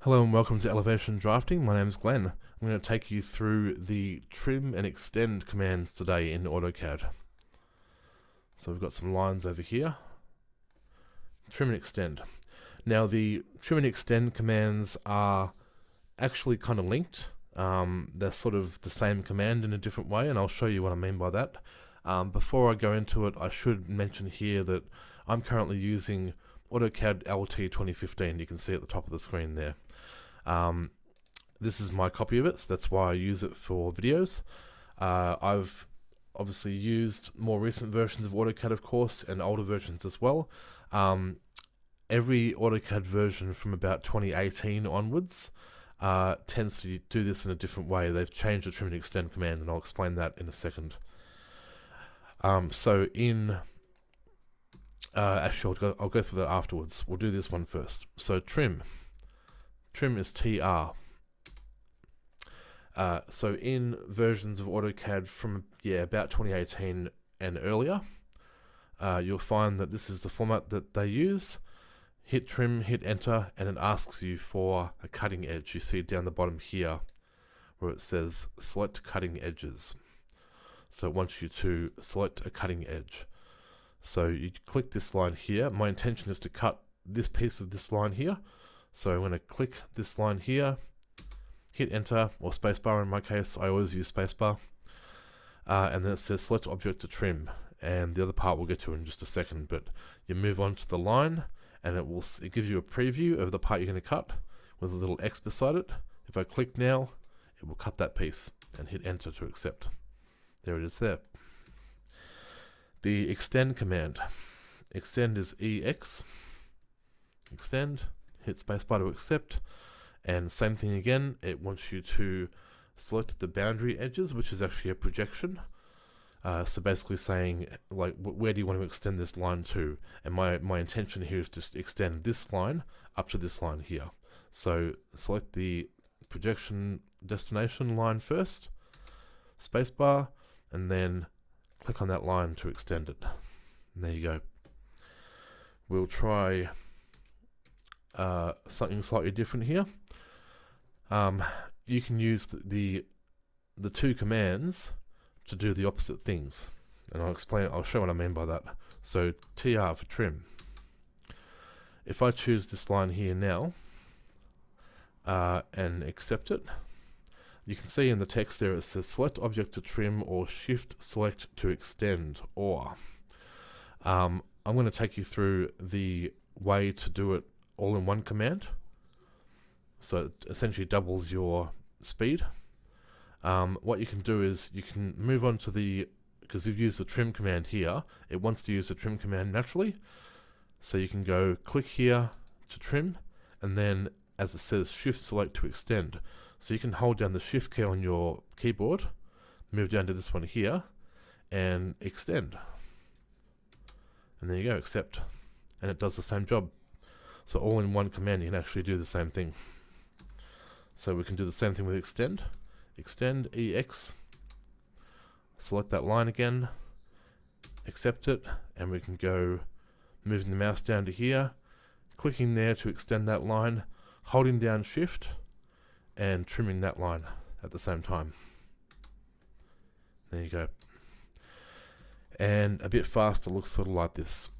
Hello and welcome to Elevation Drafting. My name is Glenn. I'm going to take you through the trim and extend commands today in AutoCAD. So we've got some lines over here. Trim and extend. Now the trim and extend commands are actually kind of linked. They're sort of the same command in a different way, and I'll show you what I mean by that. Before I go into it, I should mention here that I'm currently using AutoCAD LT 2015. You can see at the top of the screen there. This is my copy of it, so that's why I use it for videos. I've obviously used more recent versions of AutoCAD, of course, and older versions as well. Every AutoCAD version from about 2018 onwards tends to do this in a different way. They've changed the trim and extend command, and I'll explain that in a second. Actually, I'll go through that afterwards. We'll do this one first. So trim is TR. So in versions of AutoCAD from about 2018 and earlier, you'll find that this is the format that they use. Hit trim, hit enter, and it asks you for a cutting edge. You see down the bottom here where it says select cutting edges. So it wants you to select a cutting edge. So you click this line here. My intention is to cut this piece of this line here. So I'm going to click this line here, hit enter, or spacebar in my case. I always use spacebar. And then it says select object to trim. And the other part we'll get to in just a second. But you move on to the line, and it gives you a preview of the part you're going to cut with a little X beside it. If I click now, it will cut that piece, and hit enter to accept. There it is there. The extend command. Extend is EX. Extend. Hit spacebar to accept. And same thing again. It wants you to select the boundary edges, which is actually a projection. So basically saying, like, where do you want to extend this line to? And my intention here is to extend this line up to this line here. So select the projection destination line first. Spacebar. And then click on that line to extend it. And there you go. We'll try something slightly different here. You can use the two commands to do the opposite things, and I'll show what I mean by that. So TR for trim. If I choose this line here now and accept it, you can see in the text there it says select object to trim or shift select to extend, or I'm going to take you through the way to do it all in one command. So it essentially doubles your speed. What you can do is you can move on to because you've used the trim command here, it wants to use the trim command naturally. So you can go click here to trim, and then as it says shift select to extend. So you can hold down the shift key on your keyboard, move down to this one here, and extend. And there you go, accept. And it does the same job. So all in one command, you can actually do the same thing. So we can do the same thing with extend. Extend, EX. Select that line again, accept it, and we can go moving the mouse down to here, clicking there to extend that line, holding down shift, and trimming that line at the same time. There you go. And a bit faster looks sort of like this.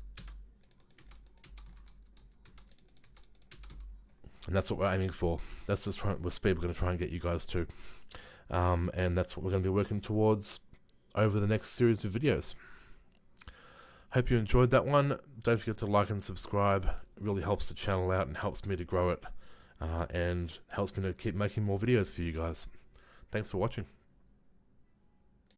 And that's what we're aiming for. That's the speed we're going to try and get you guys to. And that's what we're going to be working towards over the next series of videos. Hope you enjoyed that one. Don't forget to like and subscribe. It really helps the channel out and helps me to grow it. And helps me to keep making more videos for you guys. Thanks for watching.